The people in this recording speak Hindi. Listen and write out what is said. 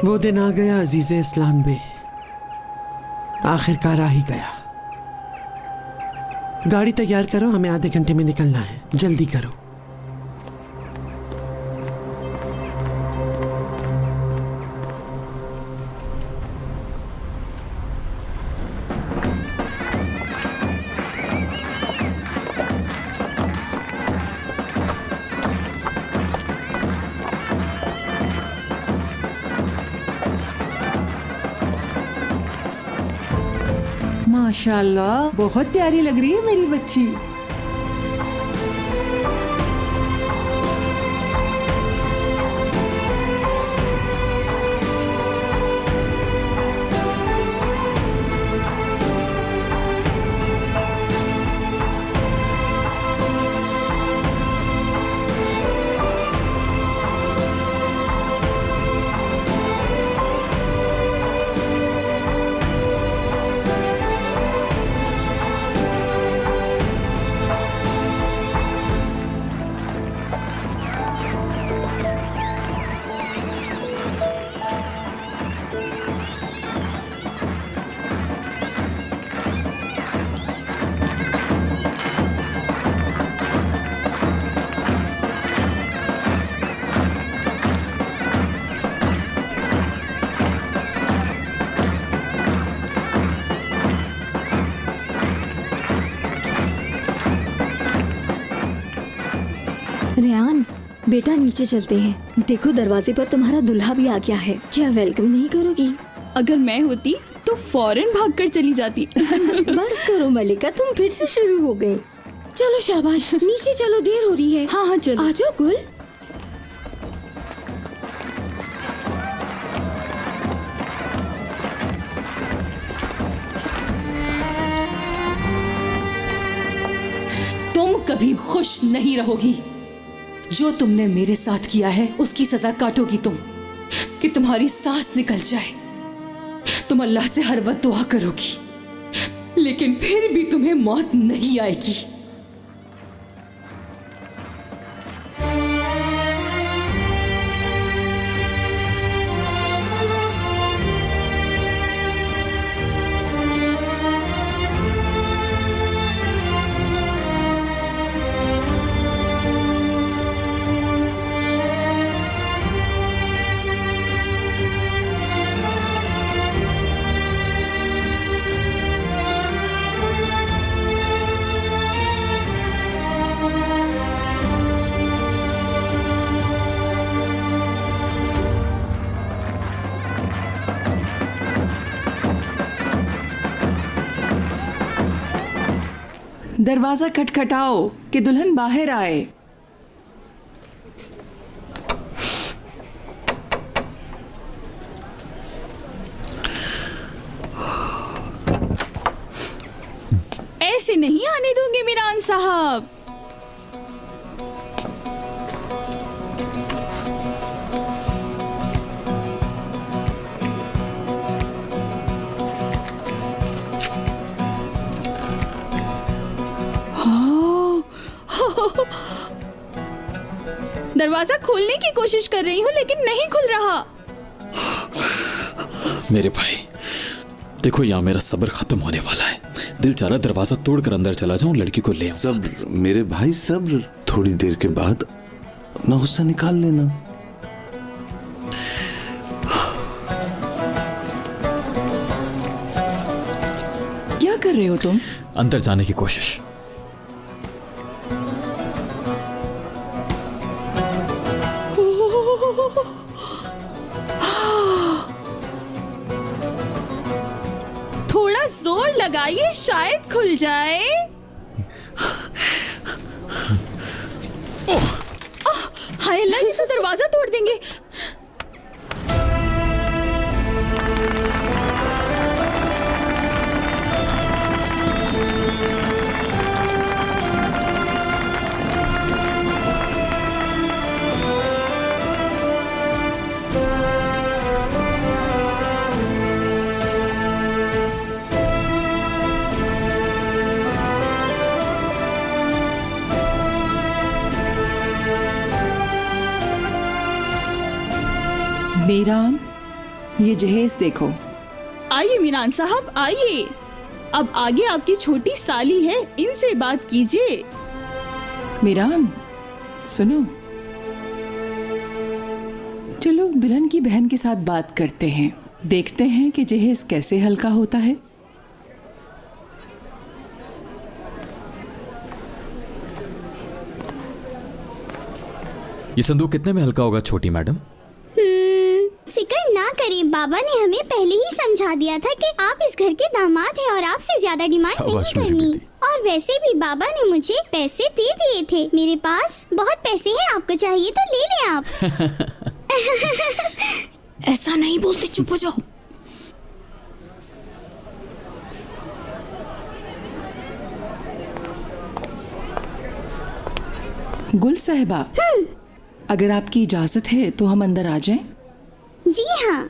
वो दिन आ गया अजीज़े इस्लाम बे, आखिरकार आ ही गया। गाड़ी तैयार करो, हमें आधे घंटे में निकलना है, जल्दी करो। माशाल्लाह, बहुत प्यारी लग रही है मेरी बच्ची। रेयान, बेटा नीचे चलते हैं। देखो दरवाजे पर तुम्हारा दूल्हा भी आ गया है। क्या वेलकम नहीं करोगी? अगर मैं होती तो फौरन भागकर चली जाती। बस करो मलिका, तुम फिर से शुरू हो गई। चलो शाबाश, नीचे चलो, देर हो रही है। हाँ हाँ चलो। आ जाओ गुल। तुम कभी खुश नहीं रहोगी। जो तुमने मेरे साथ किया है उसकी सजा काटोगी तुम, कि तुम्हारी सांस निकल जाए। तुम अल्लाह से हर वक्त दुआ करोगी, लेकिन फिर भी तुम्हें मौत नहीं आएगी। दरवाजा खटखटाओ कि दुल्हन बाहर आए। ऐसे नहीं आने दूंगी मीरान साहब। दरवाजा खोलने की कोशिश कर रही हूँ लेकिन नहीं खुल रहा। मेरे भाई देखो, यहाँ मेरा सब्र खत्म होने वाला है। दिल चाह रहा दरवाजा तोड़कर अंदर चला जाऊं, लड़की को ले आऊं। सब्र मेरे भाई, सब्र। थोड़ी देर के बाद अपना गुस्सा निकाल लेना। क्या कर रहे हो तुम? अंदर जाने की कोशिश। थोड़ा जोर लगाइए, शायद खुल जाए। हाय अल्लाह, ये तो दरवाजा तोड़ देंगे। मीरान, ये जहेज देखो। आइए मीरान साहब आइए। अब आगे आपकी छोटी साली है, इनसे बात कीजिए। मीरान सुनो, चलो दुल्हन की बहन के साथ बात करते हैं, देखते हैं कि जहेज कैसे हल्का होता है। ये संदूक कितने में हल्का होगा छोटी मैडम? फिक्र ना करिए, बाबा ने हमें पहले ही समझा दिया था कि आप इस घर के दामाद हैं और आपसे ज्यादा डिमांड नहीं करनी। और वैसे भी बाबा ने मुझे पैसे दे दिए थे, मेरे पास बहुत पैसे हैं, आपको चाहिए तो ले लें आप। ऐसा नहीं बोलते, चुप हो जाओ। गुल साहिबा, अगर आपकी इजाजत है तो हम अंदर आ जाएं? जी हाँ।